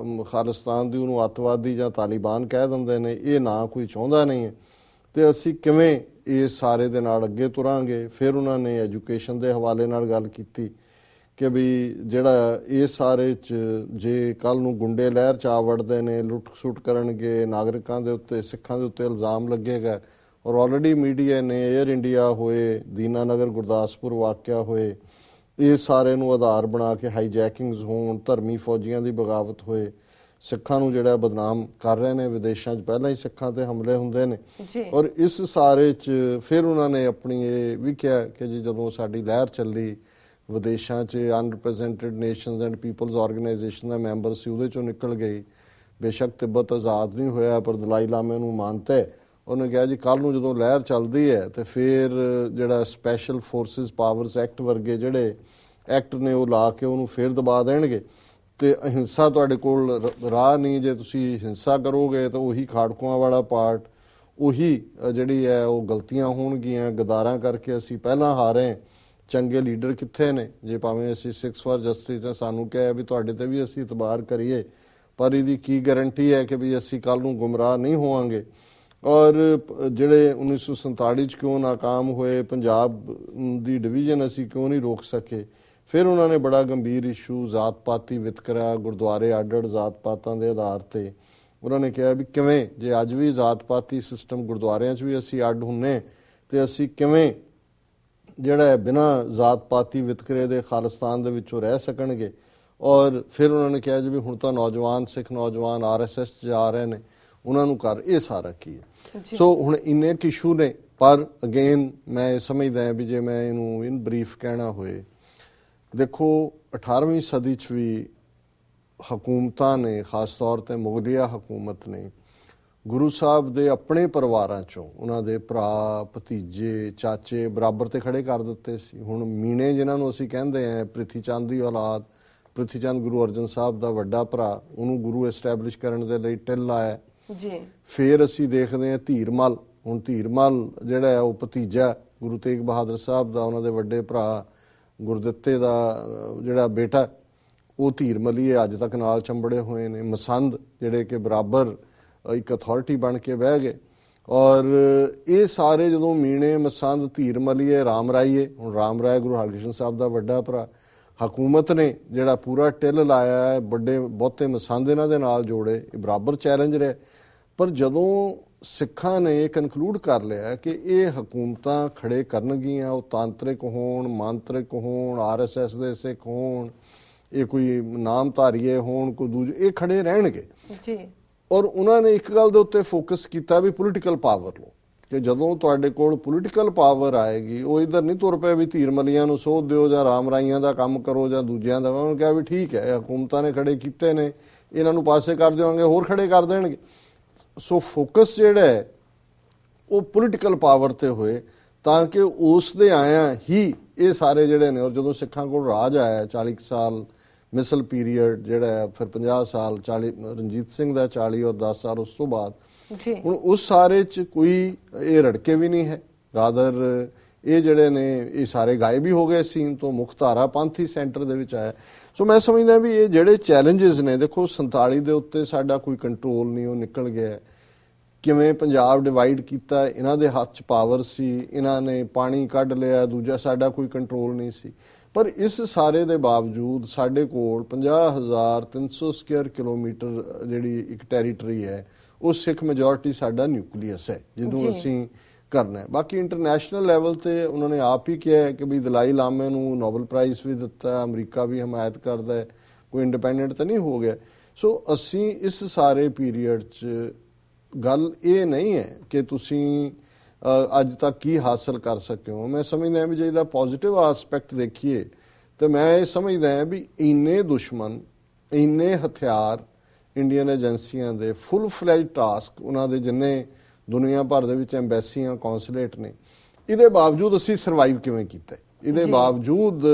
S2: ਖਾਲਿਸਤਾਨ ਦੀ ਉਹਨੂੰ ਅੱਤਵਾਦੀ ਜਾਂ ਤਾਲਿਬਾਨ ਕਹਿ ਦਿੰਦੇ ਨੇ, ਇਹ ਨਾ ਕੋਈ ਚਾਹੁੰਦਾ ਨਹੀਂ ਹੈ, ਤੇ ਅਸੀਂ ਕਿਵੇਂ ਇਸ ਸਾਰੇ ਦੇ ਨਾਲ ਅੱਗੇ ਤੁਰਾਂਗੇ। ਫਿਰ ਉਹਨਾਂ ਨੇ ਐਜੂਕੇਸ਼ਨ ਦੇ ਹਵਾਲੇ ਨਾਲ ਗੱਲ ਕੀਤੀ ਕਿ ਵੀ ਜਿਹੜਾ ਇਹ ਸਾਰੇ 'ਚ ਜੇ ਕੱਲ ਨੂੰ ਗੁੰਡੇ ਲਹਿਰ 'ਚ ਆ ਵੜਦੇ ਨੇ, ਲੁੱਟ ਸੁੱਟ ਕਰਨਗੇ, ਨਾਗਰਿਕਾਂ ਦੇ ਉੱਤੇ, ਸਿੱਖਾਂ ਦੇ ਉੱਤੇ ਇਲਜ਼ਾਮ ਲੱਗੇਗਾ। ਔਰ ਆਲਰੇਡੀ ਮੀਡੀਆ ਨੇ ਏਅਰ ਇੰਡੀਆ ਹੋਏ, ਦੀਨਾਨਗਰ ਗੁਰਦਾਸਪੁਰ ਵਾਕਿਆ ਹੋਏ, ਇਹ ਸਾਰੇ ਨੂੰ ਆਧਾਰ ਬਣਾ ਕੇ ਹਾਈਜੈਕਿੰਗਸ ਹੋਣ, ਧਰਮੀ ਫੌਜੀਆਂ ਦੀ ਬਗਾਵਤ ਹੋਏ, ਸਿੱਖਾਂ ਨੂੰ ਜਿਹੜਾ ਬਦਨਾਮ ਕਰ ਰਹੇ ਨੇ। ਵਿਦੇਸ਼ਾਂ 'ਚ ਪਹਿਲਾਂ ਹੀ ਸਿੱਖਾਂ ਤੇ ਹਮਲੇ ਹੁੰਦੇ ਨੇ। ਔਰ ਇਸ ਸਾਰੇ 'ਚ ਫਿਰ ਉਹਨਾਂ ਨੇ ਆਪਣੀ ਇਹ ਵੀ ਕਿਹਾ ਕਿ ਜੀ ਜਦੋਂ ਸਾਡੀ ਲਹਿਰ ਚੱਲੀ ਵਿਦੇਸ਼ਾਂ 'ਚ, unrepresented nations and peoples organisation ਦਾ ਮੈਂਬਰ ਸੀ, ਉਹਦੇ 'ਚੋਂ ਨਿਕਲ ਗਈ। ਬੇਸ਼ੱਕ ਤਿੱਬਤ ਆਜ਼ਾਦ ਨਹੀਂ ਹੋਇਆ ਪਰ ਦਲਾਈ ਲਾਮੇ ਨੂੰ ਮਾਨਤਾ ਹੈ। ਉਹਨੇ ਕਿਹਾ ਜੀ ਕੱਲ ਨੂੰ ਜਦੋਂ ਲਹਿਰ ਚੱਲਦੀ ਹੈ ਤੇ ਫਿਰ ਜਿਹੜਾ ਸਪੈਸ਼ਲ ਫੋਰਸਿਸ ਪਾਵਰਸ ਐਕਟ ਵਰਗੇ ਜਿਹੜੇ ਐਕਟ ਨੇ ਉਹ ਲਾ ਕੇ ਉਹਨੂੰ ਫਿਰ ਦਬਾ ਦੇਣਗੇ, ਤੇ ਅਹਿੰਸਾ ਤੁਹਾਡੇ ਕੋਲ ਰਾਹ ਨਹੀਂ। ਜੇ ਤੁਸੀਂ ਹਿੰਸਾ ਕਰੋਗੇ ਤਾਂ ਉਹੀ ਖਾੜਕੂਆਂ ਵਾਲਾ ਪਾਰਟ, ਉਹੀ ਜਿਹੜੀ ਹੈ ਉਹ ਗਲਤੀਆਂ ਹੋਣਗੀਆਂ। ਗਦਾਰਾਂ ਕਰਕੇ ਅਸੀਂ ਪਹਿਲਾਂ ਹਾਰੇ, ਚੰਗੇ ਲੀਡਰ ਕਿੱਥੇ ਨੇ? ਜੇ ਭਾਵੇਂ ਅਸੀਂ 6 ਫਾਰ ਜਸਟਿਸ ਤੇ ਸਾਨੂੰ ਕਿਹਾ ਵੀ ਤੁਹਾਡੇ ਤੇ ਵੀ ਅਸੀਂ ਇਤਬਾਰ ਕਰੀਏ, ਪਰ ਇਹਦੀ ਕੀ ਗਾਰੰਟੀ ਹੈ ਕਿ ਵੀ ਅਸੀਂ ਕੱਲ ਨੂੰ ਗੁੰਮਰਾਹ ਨਹੀਂ ਹੋਵਾਂਗੇ। ਔਰ ਜਿਹੜੇ 1947 'ਚ ਕਿਉਂ ਨਾਕਾਮ ਹੋਏ, ਪੰਜਾਬ ਦੀ ਡਿਵੀਜ਼ਨ ਅਸੀਂ ਕਿਉਂ ਨਹੀਂ ਰੋਕ ਸਕੇ। ਫਿਰ ਉਹਨਾਂ ਨੇ ਬੜਾ ਗੰਭੀਰ ਇਸ਼ੂ ਜ਼ਾਤ ਪਾਤੀ ਵਿਤਕਰਾ, ਗੁਰਦੁਆਰੇ ਅੱਡ-ਅੱਡ ਜ਼ਾਤ ਪਾਤਾਂ ਦੇ ਆਧਾਰ ਤੇ ਉਹਨਾਂ ਨੇ ਕਿਹਾ ਵੀ ਕਿਵੇਂ ਜੇ ਅੱਜ ਵੀ ਜ਼ਾਤ ਪਾਤੀ ਸਿਸਟਮ ਗੁਰਦੁਆਰਿਆਂ 'ਚ ਵੀ ਅਸੀਂ ਅੱਡ ਹੁੰਨੇ ਤੇ ਅਸੀਂ ਕਿਵੇਂ ਜਿਹੜਾ ਬਿਨਾਂ ਜ਼ਾਤ ਪਾਤੀ ਵਿਤਕਰੇ ਦੇ ਖਾਲਿਸਤਾਨ ਦੇ ਵਿੱਚੋਂ ਰਹਿ ਸਕਣਗੇ। ਔਰ ਫਿਰ ਉਹਨਾਂ ਨੇ ਕਿਹਾ ਜੀ ਵੀ ਹੁਣ ਤਾਂ ਨੌਜਵਾਨ ਸਿੱਖ ਨੌਜਵਾਨ RSS 'ਚ ਜਾ ਰਹੇ ਨੇ, ਉਹਨਾਂ ਨੂੰ ਕਰ ਇਹ ਸਾਰਾ ਕੀ ਹੈ। ਸੋ ਹੁਣ ਇੰਨੇ ਇਸ਼ੂ ਨੇ, ਪਰ ਅਗੇਨ ਮੈਂ ਸਮਝਦਾ ਹਾਂ ਵੀ ਜੇ ਮੈਂ ਇਹਨੂੰ ਇਨ ਬਰੀਫ ਕਹਿਣਾ ਹੋਏ, ਦੇਖੋ 18ਵੀਂ ਸਦੀ 'ਚ ਵੀ ਹਕੂਮਤਾਂ ਨੇ, ਖਾਸ ਤੌਰ ਤੇ ਮੁਗਲਿਆ ਹਕੂਮਤ ਨੇ, ਗੁਰੂ ਸਾਹਿਬ ਦੇ ਆਪਣੇ ਪਰਿਵਾਰਾਂ 'ਚੋਂ ਉਹਨਾਂ ਦੇ ਭਰਾ, ਭਤੀਜੇ, ਚਾਚੇ ਬਰਾਬਰ ਤੇ ਖੜੇ ਕਰ ਦਿੱਤੇ ਸੀ। ਹੁਣ ਮੀਣੇ ਜਿਨ੍ਹਾਂ ਨੂੰ ਅਸੀਂ ਕਹਿੰਦੇ ਹਾਂ, ਪ੍ਰਿਥੀ ਚੰਦ ਦੀ ਔਲਾਦ, ਪ੍ਰਿਥੀ ਚੰਦ ਗੁਰੂ ਅਰਜਨ ਸਾਹਿਬ ਦਾ ਵੱਡਾ ਭਰਾ, ਉਹਨੂੰ ਗੁਰੂ ਐਸਟੈਬਲਿਸ਼ ਕਰਨ ਦੇ ਲਈ ਟਿੱਲ ਲਾਇਆ ਜੀ। ਫਿਰ ਅਸੀਂ ਦੇਖਦੇ ਹਾਂ ਧੀਰਮਲ, ਹੁਣ ਧੀਰਮਲ ਜਿਹੜਾ ਹੈ ਉਹ ਭਤੀਜਾ ਗੁਰੂ ਤੇਗ ਬਹਾਦਰ ਸਾਹਿਬ ਦਾ, ਉਹਨਾਂ ਦੇ ਵੱਡੇ ਭਰਾ ਗੁਰਦਿੱਤੇ ਦਾ ਜਿਹੜਾ ਬੇਟਾ, ਉਹ ਧੀਰਮਲੀਏ ਅੱਜ ਤੱਕ ਨਾਲ ਚੰਬੜੇ ਹੋਏ ਨੇ। ਮਸੰਦ ਜਿਹੜੇ ਕਿ ਬਰਾਬਰ ਇੱਕ ਅਥਾਰਟੀ ਬਣ ਕੇ ਬਹਿ ਗਏ। ਔਰ ਇਹ ਸਾਰੇ ਜਦੋਂ ਮੀਣੇ, ਮਸੰਦ, ਧੀਰਮਲੀਏ, ਰਾਮ ਰਾਈਏ, ਹੁਣ ਰਾਮ ਰਾਏ ਗੁਰੂ ਹਰਕ੍ਰਿਸ਼ਨ ਸਾਹਿਬ ਦਾ ਵੱਡਾ ਭਰਾ, ਹਕੂਮਤ ਨੇ ਜਿਹੜਾ ਪੂਰਾ ਟਿੱਲ ਲਾਇਆ ਹੈ, ਵੱਡੇ ਬਹੁਤੇ ਮਸੰਦ ਇਹਨਾਂ ਦੇ ਨਾਲ ਜੋੜੇ, ਇਹ ਬਰਾਬਰ ਚੈਲੰਜ ਰਿਹਾ। ਪਰ ਜਦੋਂ ਸਿੱਖਾਂ ਨੇ ਇਹ ਕਨਕਲੂਡ ਕਰ ਲਿਆ ਕਿ ਇਹ ਹਕੂਮਤਾਂ ਖੜੇ ਕਰਨਗੀਆਂ, ਉਹ ਤਾਂਤਰਿਕ ਹੋਣ, ਮਾਂਤਰਿਕ ਹੋਣ, RSS ਦੇ ਸਿੱਖ ਹੋਣ, ਇਹ ਕੋਈ ਨਾਮਧਾਰੀਏ ਹੋਣ, ਕੋਈ ਦੂਜੇ, ਇਹ ਖੜੇ ਰਹਿਣਗੇ ਜੀ। ਔਰ ਉਹਨਾਂ ਨੇ ਇੱਕ ਗੱਲ ਦੇ ਉੱਤੇ ਫੋਕਸ ਕੀਤਾ ਵੀ ਪੋਲੀਟੀਕਲ ਪਾਵਰ ਲਓ, ਕਿ ਜਦੋਂ ਤੁਹਾਡੇ ਕੋਲ ਪੋਲੀਟੀਕਲ ਪਾਵਰ ਆਏਗੀ, ਉਹ ਇਧਰ ਨਹੀਂ ਤੁਰ ਪਏ ਵੀ ਧੀਰਮਲੀਆਂ ਨੂੰ ਸੋਧ ਦਿਓ ਜਾਂ ਰਾਮ ਰਾਈਆਂ ਦਾ ਕੰਮ ਕਰੋ ਜਾਂ ਦੂਜਿਆਂ ਦਾ। ਉਹਨਾਂ ਨੇ ਕਿਹਾ ਵੀ ਠੀਕ ਹੈ, ਹਕੂਮਤਾਂ ਨੇ ਖੜੇ ਕੀਤੇ ਨੇ, ਇਹਨਾਂ ਨੂੰ ਪਾਸੇ ਕਰ ਦਿਓਗੇ, ਹੋਰ ਖੜੇ ਕਰ ਦੇਣਗੇ। ਸੋ ਫੋਕਸ ਜਿਹੜਾ ਹੈ ਉਹ ਪੋਲੀਟੀਕਲ ਪਾਵਰ ਤੇ ਹੋਏ, ਤਾਂ ਕਿ ਉਸ ਦੇ ਆਇਆ ਹੀ ਇਹ ਸਾਰੇ ਜਿਹੜੇ ਨੇ। ਔਰ ਜਦੋਂ ਸਿੱਖਾਂ ਕੋਲ ਰਾਜ ਆਇਆ 40 ਸਾਲ ਮਿਸਲ ਪੀਰੀਅਡ ਜਿਹੜਾ ਹੈ, ਫਿਰ 50 ਸਾਲ 40 ਰਣਜੀਤ ਸਿੰਘ ਦਾ 40 ਔਰ 10 ਸਾਲ ਉਸ ਤੋਂ ਬਾਅਦ, ਹੁਣ ਉਸ ਸਾਰੇ 'ਚ ਕੋਈ ਇਹ ਰੜਕੇ ਵੀ ਨਹੀਂ ਹੈ। ਰਾਦਰ ਇਹ ਜਿਹੜੇ ਨੇ ਇਹ ਸਾਰੇ ਗਾਇਬ ਹੀ ਹੋ ਗਏ ਸੀਨ ਤੋਂ, ਮੁੱਖ ਧਾਰਾ ਪੰਥ ਹੀ ਸੈਂਟਰ ਦੇ ਵਿੱਚ ਆਇਆ। ਸੋ ਮੈਂ ਸਮਝਦਾ ਵੀ ਇਹ ਜਿਹੜੇ ਚੈਲੰਜਸ ਨੇ, ਦੇਖੋ 47 ਦੇ ਉੱਤੇ ਸਾਡਾ ਕੋਈ ਕੰਟਰੋਲ ਨਹੀਂ, ਉਹ ਨਿਕਲ ਗਿਆ। ਕਿਵੇਂ ਪੰਜਾਬ ਡਿਵਾਈਡ ਕੀਤਾ, ਇਹਨਾਂ ਦੇ ਹੱਥ 'ਚ ਪਾਵਰ ਸੀ, ਇਹਨਾਂ ਨੇ ਪਾਣੀ ਕੱਢ ਲਿਆ, ਦੂਜਾ ਸਾਡਾ ਕੋਈ ਕੰਟਰੋਲ ਨਹੀਂ ਸੀ। ਪਰ ਇਸ ਸਾਰੇ ਦੇ ਬਾਵਜੂਦ ਸਾਡੇ ਕੋਲ 50,300 ਸਕੁਅਰ ਕਿਲੋਮੀਟਰ ਜਿਹੜੀ ਇੱਕ ਟੈਰੀਟਰੀ ਹੈ, ਉਹ ਸਿੱਖ ਮੈਜੋਰਿਟੀ ਸਾਡਾ ਨਿਊਕਲੀਅਸ ਹੈ ਜਿਹਨੂੰ ਅਸੀਂ ਕਰਨਾ ਹੈ। ਬਾਕੀ ਇੰਟਰਨੈਸ਼ਨਲ ਲੈਵਲ ਤੇ ਉਹਨਾਂ ਨੇ ਆਪ ਹੀ ਕਿਹਾ ਹੈ ਕਿ ਵੀ ਦਲਾਈ ਲਾਮੇ ਨੂੰ ਨੋਬਲ ਪ੍ਰਾਈਜ਼ ਵੀ ਦਿੱਤਾ, ਅਮਰੀਕਾ ਵੀ ਹਮਾਇਤ ਕਰਦਾ ਹੈ, ਕੋਈ ਇੰਡੀਪੈਂਡੈਂਟ ਤਾਂ ਨਹੀਂ ਹੋ ਗਿਆ। ਸੋ ਅਸੀਂ ਇਸ ਸਾਰੇ ਪੀਰੀਅਡ 'ਚ ਗੱਲ ਇਹ ਨਹੀਂ ਹੈ ਕਿ ਤੁਸੀਂ ਅੱਜ ਤੱਕ ਕੀ ਹਾਸਲ ਕਰ ਸਕੇ ਹੋ। ਮੈਂ ਸਮਝਦਾ ਵੀ ਜੇ ਇਹਦਾ ਪੋਜ਼ਿਟਿਵ ਐਸਪੈਕਟ ਦੇਖੀਏ ਤੇ ਮੈਂ ਇਹ ਸਮਝਦਾ ਵੀ ਇੰਨੇ ਦੁਸ਼ਮਣ, ਇੰਨੇ ਹਥਿਆਰ ਇੰਡੀਅਨ ਏਜੰਸੀਆਂ ਦੇ, ਫੁੱਲ ਫਲੈਜ ਟਾਸਕ ਉਹਨਾਂ ਦੇ ਜਿੰਨੇ ਦੁਨੀਆ ਭਰ ਦੇ ਵਿੱਚ ਐਮਬੈਸੀਆਂ, ਕੌਂਸੂਲੇਟ ਨੇ, ਇਹਦੇ ਬਾਵਜੂਦ ਅਸੀਂ ਸਰਵਾਈਵ ਕਿਵੇਂ ਕੀਤਾ। ਇਹਦੇ ਬਾਵਜੂਦ